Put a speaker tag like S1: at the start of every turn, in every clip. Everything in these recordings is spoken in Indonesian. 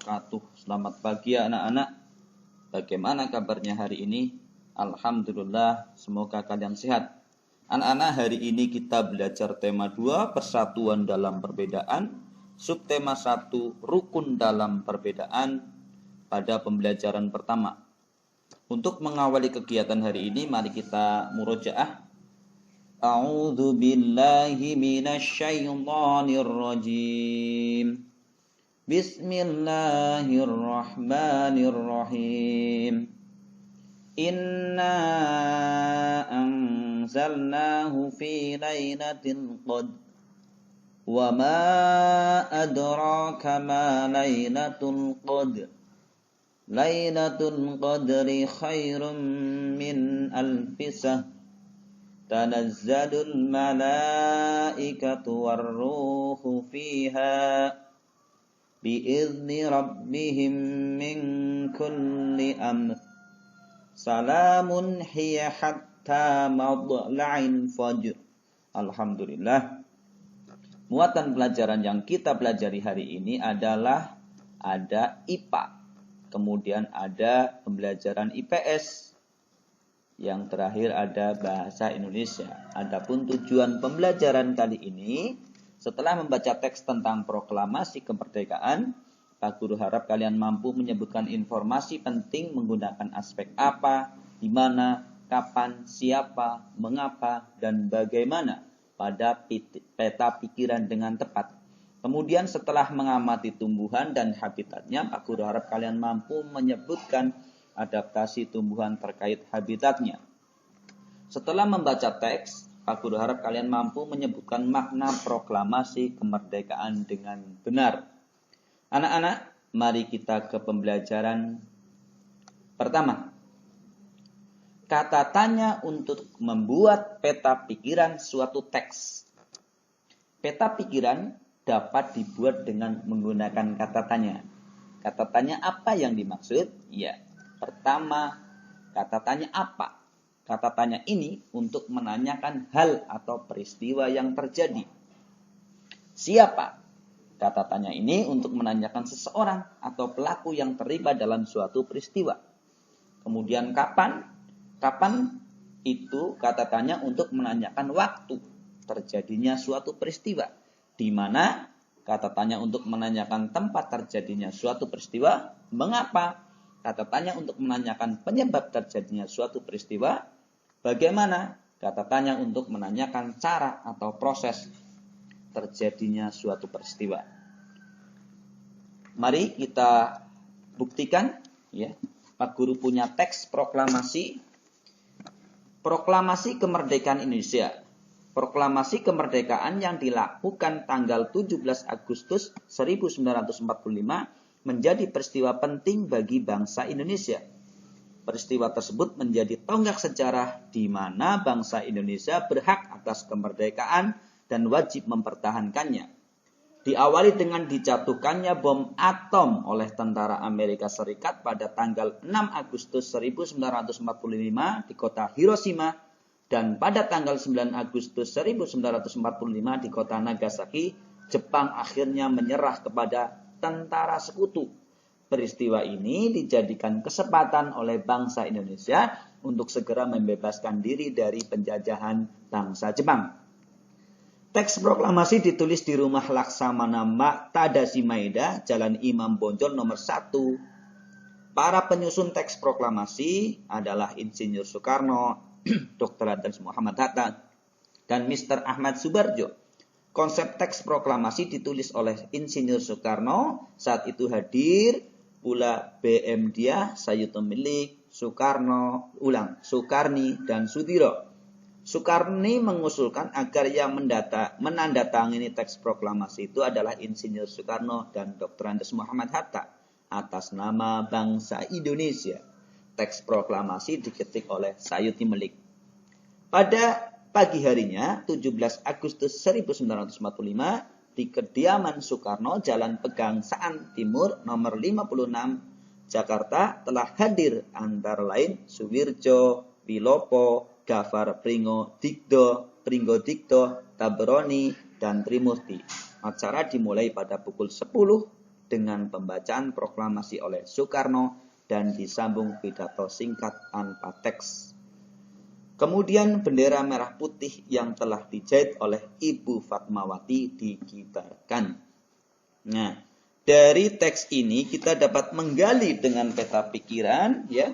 S1: wabarakatuh. Selamat pagi anak-anak. Bagaimana kabarnya hari ini? Alhamdulillah, semoga kalian sehat. Anak-anak, hari ini kita belajar tema 2, persatuan dalam perbedaan. Subtema 1, rukun dalam perbedaan pada pembelajaran pertama. Untuk mengawali kegiatan hari ini, mari kita murojaah. A'udzu billahi minasyaitonir rajim. Bismillahirrahmanirrahim. Inna anzalnahu fi lailatul qadr. Wa ma adraka ma lailatul qadr. Lailatul qadri khairum min alfi shahr. Tanazzalul malaikatu warruhu fiha biizni rabbihim min kulli amr. Salamun hiya hatta madla'il fajr. Alhamdulillah. Muatan pelajaran yang kita pelajari hari ini adalah ada IPA. Kemudian ada pembelajaran IPS. Yang terakhir ada bahasa Indonesia. Adapun tujuan pembelajaran kali ini, setelah membaca teks tentang proklamasi kemerdekaan, Pak Guru harap kalian mampu menyebutkan informasi penting menggunakan aspek apa, di mana, kapan, siapa, mengapa, dan bagaimana pada peta pikiran dengan tepat. Kemudian setelah mengamati tumbuhan dan habitatnya, Pak Guru harap kalian mampu menyebutkan adaptasi tumbuhan terkait habitatnya. Setelah membaca teks, Pak Guru harap kalian mampu menyebutkan makna proklamasi kemerdekaan dengan benar. Anak-anak, mari kita ke pembelajaran pertama. Kata tanya untuk membuat peta pikiran suatu teks. Peta pikiran dapat dibuat dengan menggunakan kata tanya. Kata tanya apa yang dimaksud? Ya. Pertama, kata tanya apa? Kata tanya ini untuk menanyakan hal atau peristiwa yang terjadi. Siapa? Kata tanya ini untuk menanyakan seseorang atau pelaku yang terlibat dalam suatu peristiwa. Kemudian kapan? Kapan itu kata tanya untuk menanyakan waktu terjadinya suatu peristiwa. Di mana kata tanya untuk menanyakan tempat terjadinya suatu peristiwa. Mengapa? Kata tanya untuk menanyakan penyebab terjadinya suatu peristiwa. Bagaimana? Kata tanya untuk menanyakan cara atau proses terjadinya suatu peristiwa. Mari kita buktikan. Ya, Pak Guru punya teks proklamasi. Proklamasi kemerdekaan Indonesia. Proklamasi kemerdekaan yang dilakukan tanggal 17 Agustus 1945 menjadi peristiwa penting bagi bangsa Indonesia. Peristiwa tersebut menjadi tonggak sejarah di mana bangsa Indonesia berhak atas kemerdekaan dan wajib mempertahankannya. Diawali dengan dijatuhkannya bom atom oleh tentara Amerika Serikat pada tanggal 6 Agustus 1945 di kota Hiroshima dan pada tanggal 9 Agustus 1945 di kota Nagasaki, Jepang akhirnya menyerah kepada tentara sekutu. Peristiwa ini dijadikan kesempatan oleh bangsa Indonesia untuk segera membebaskan diri dari penjajahan bangsa Jepang. Teks proklamasi ditulis di rumah Laksamana Tadashi Maeda, Jalan Imam Bonjol nomor 1. Para penyusun teks proklamasi adalah Insinyur Soekarno, Dr. Andes Muhammad Hatta, dan Mr. Ahmad Subarjo. Konsep teks proklamasi ditulis oleh Insinyur Soekarno, saat itu hadir pula BM Dia, Sayuto Milik, Sukarni, dan Sudiro. Soekarni mengusulkan agar yang menandatangani teks proklamasi itu adalah Insinyur Soekarno dan Dr. Andes Muhammad Hatta atas nama bangsa Indonesia. Teks proklamasi diketik oleh Sayuti Milik. Pada pagi harinya, 17 Agustus 1945, di kediaman Soekarno, Jalan Pegangsaan Timur, nomor 56, Jakarta, telah hadir antara lain Suwirjo, Wilopo, Gafar Pringgo Digdo, Tabroni, dan Trimurti. Acara dimulai pada pukul 10 dengan pembacaan proklamasi oleh Soekarno dan disambung pidato singkat tanpa teks. Kemudian bendera merah putih yang telah dijahit oleh Ibu Fatmawati dikibarkan. Nah, dari teks ini kita dapat menggali dengan peta pikiran, ya.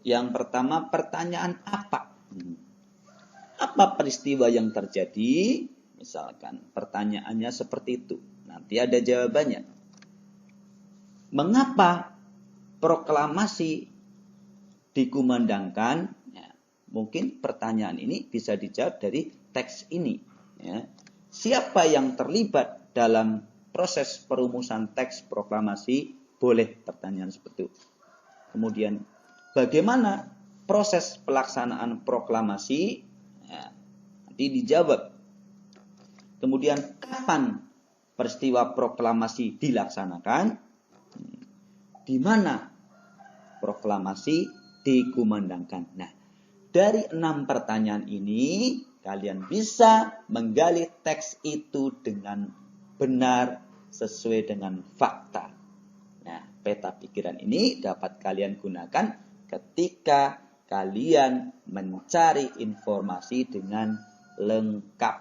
S1: Yang pertama, pertanyaan apa? Apa peristiwa yang terjadi? Misalkan pertanyaannya seperti itu. Nanti ada jawabannya. Mengapa proklamasi dikumandangkan? Ya, mungkin pertanyaan ini bisa dijawab dari teks ini. Ya. Siapa yang terlibat dalam proses perumusan teks proklamasi? Boleh pertanyaan seperti itu. Kemudian, bagaimana proses pelaksanaan proklamasi? Ya, nanti dijawab. Kemudian, kapan peristiwa proklamasi dilaksanakan? Di mana proklamasi dikumandangkan? Nah, dari 6 pertanyaan ini, kalian bisa menggali teks itu dengan benar sesuai dengan fakta. Nah, peta pikiran ini dapat kalian gunakan ketika kalian mencari informasi dengan lengkap.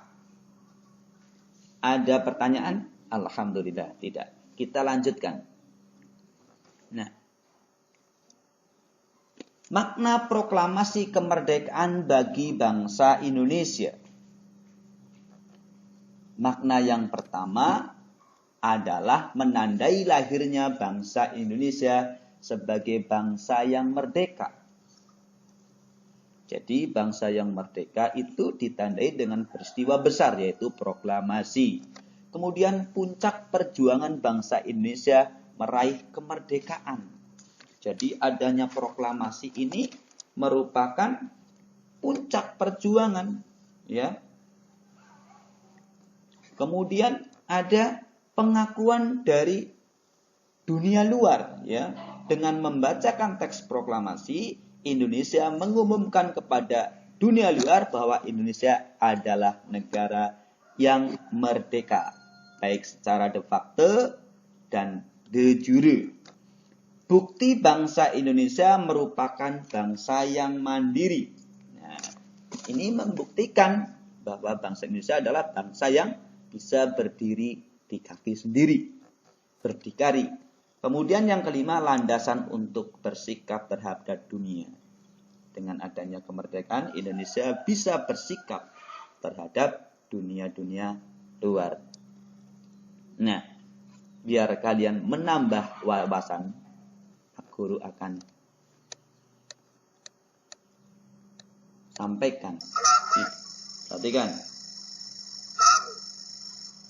S1: Ada pertanyaan? Alhamdulillah tidak. Kita lanjutkan. Nah, makna proklamasi kemerdekaan bagi bangsa Indonesia. Makna yang pertama adalah menandai lahirnya bangsa Indonesia sebagai bangsa yang merdeka. Jadi bangsa yang merdeka itu ditandai dengan peristiwa besar, yaitu proklamasi. Kemudian puncak perjuangan bangsa Indonesia meraih kemerdekaan. Jadi adanya proklamasi ini merupakan puncak perjuangan, ya. Kemudian ada pengakuan dari dunia luar, ya. Dengan membacakan teks proklamasi, Indonesia mengumumkan kepada dunia luar bahwa Indonesia adalah negara yang merdeka, baik secara de facto dan de jure. Bukti bangsa Indonesia merupakan bangsa yang mandiri. Nah, ini membuktikan bahwa bangsa Indonesia adalah bangsa yang bisa berdiri di kaki sendiri, berdikari. Kemudian yang kelima, landasan untuk bersikap terhadap dunia. Dengan adanya kemerdekaan, Indonesia bisa bersikap terhadap dunia-dunia luar. Nah, biar kalian menambah wawasan, guru akan sampaikan. Perhatikan.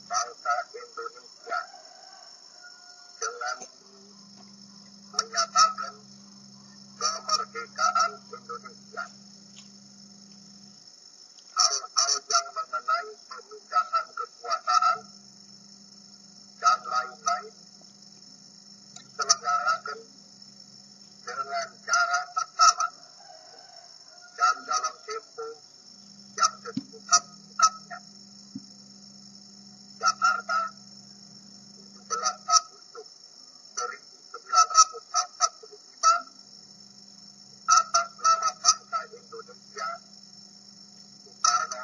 S2: Bangsa Indonesia dengan menyatakan kemerdekaan Indonesia. Hal-hal yang mengenai pemindahan kekuasaan dan lain-lain diselenggarakan dengan cara seksama dan dalam tempo yang sesingkat-singkatnya. Jakarta, 17 Agustus 1945, atas nama bangsa Indonesia, Soekarno,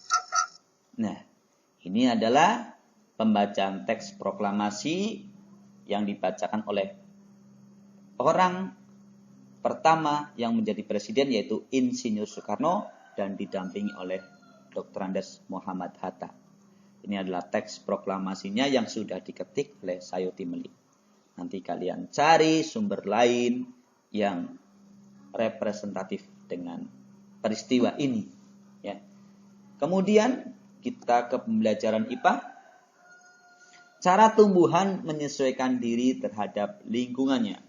S2: Hatta.
S1: Nah, ini adalah pembacaan teks proklamasi yang dibacakan oleh orang pertama yang menjadi presiden, yaitu Insinyur Soekarno, dan didampingi oleh Dr. Andes Muhammad Hatta. Ini adalah teks proklamasinya yang sudah diketik oleh Sayuti Melik. Nanti kalian cari sumber lain yang representatif dengan peristiwa ini. Ya. Kemudian kita ke pembelajaran IPA. Cara tumbuhan menyesuaikan diri terhadap lingkungannya.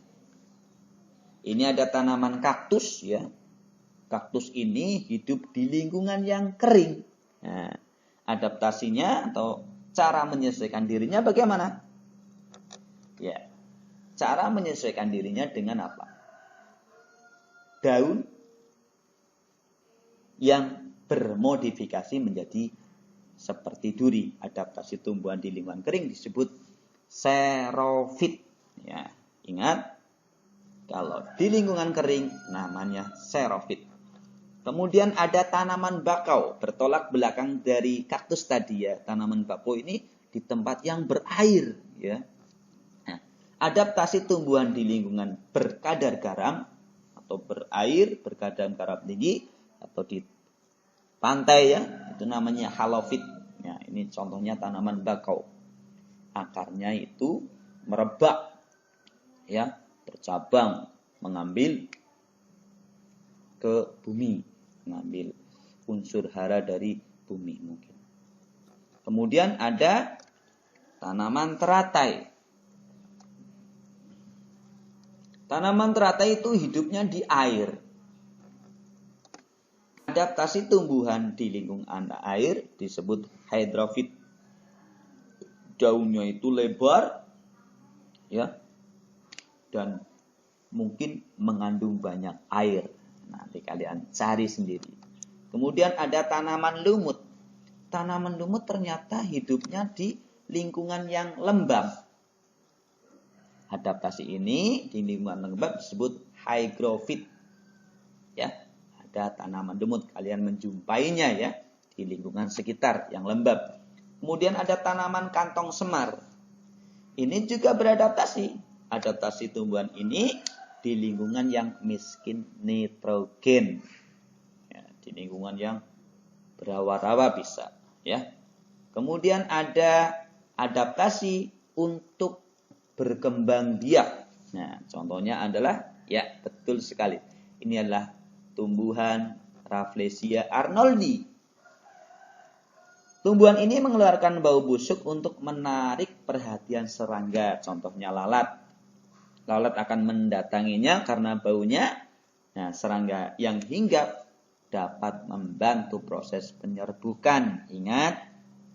S1: Ini ada tanaman kaktus, ya. Kaktus ini hidup di lingkungan yang kering. Nah, adaptasinya atau cara menyesuaikan dirinya bagaimana? Ya, cara menyesuaikan dirinya dengan apa? Daun yang bermodifikasi menjadi seperti duri. Adaptasi tumbuhan di lingkungan kering disebut xerofit. Ya, ingat, kalau di lingkungan kering namanya xerofit. Kemudian ada tanaman bakau, bertolak belakang dari kaktus tadi ya. Tanaman bakau ini di tempat yang berair ya. Nah, adaptasi tumbuhan di lingkungan berkadar garam atau berair, berkadar garam tinggi atau di pantai ya, itu namanya halofit. Ya, ini contohnya tanaman bakau. Akarnya itu merebak ya, bercabang, mengambil ke bumi, mengambil unsur hara dari bumi mungkin. Kemudian ada tanaman teratai. Tanaman teratai itu hidupnya di air. Adaptasi tumbuhan di lingkungan air disebut hydrofit. Daunnya itu lebar ya, dan mungkin mengandung banyak air. Nanti kalian cari sendiri. Kemudian ada tanaman lumut. Tanaman lumut ternyata hidupnya di lingkungan yang lembab. Adaptasi ini di lingkungan lembab disebut hygrofit. Ya, ada tanaman lumut. Kalian menjumpainya ya di lingkungan sekitar yang lembab. Kemudian ada tanaman kantong semar. Ini juga beradaptasi. Adaptasi tumbuhan ini di lingkungan yang miskin nitrogen. Ya, di lingkungan yang berawa-rawa bisa. Ya. Kemudian ada adaptasi untuk berkembang biak. Nah, contohnya adalah, ya betul sekali. Ini adalah tumbuhan Rafflesia arnoldi. Tumbuhan ini mengeluarkan bau busuk untuk menarik perhatian serangga. Contohnya lalat. Lalat akan mendatanginya karena baunya. Nah, serangga yang hinggap dapat membantu proses penyerbukan. Ingat,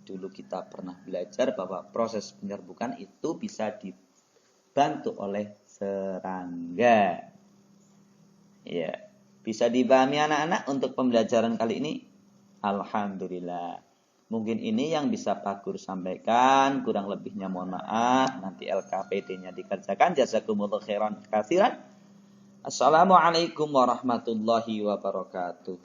S1: dulu kita pernah belajar bahwa proses penyerbukan itu bisa dibantu oleh serangga. Ya, bisa dipahami anak-anak untuk pembelajaran kali ini? Alhamdulillah. Mungkin ini yang bisa Pak Guru sampaikan. Kurang lebihnya mohon maaf. Nanti LKPD-nya dikerjakan. Jazakumullah khairan katsiran. Assalamualaikum warahmatullahi wabarakatuh.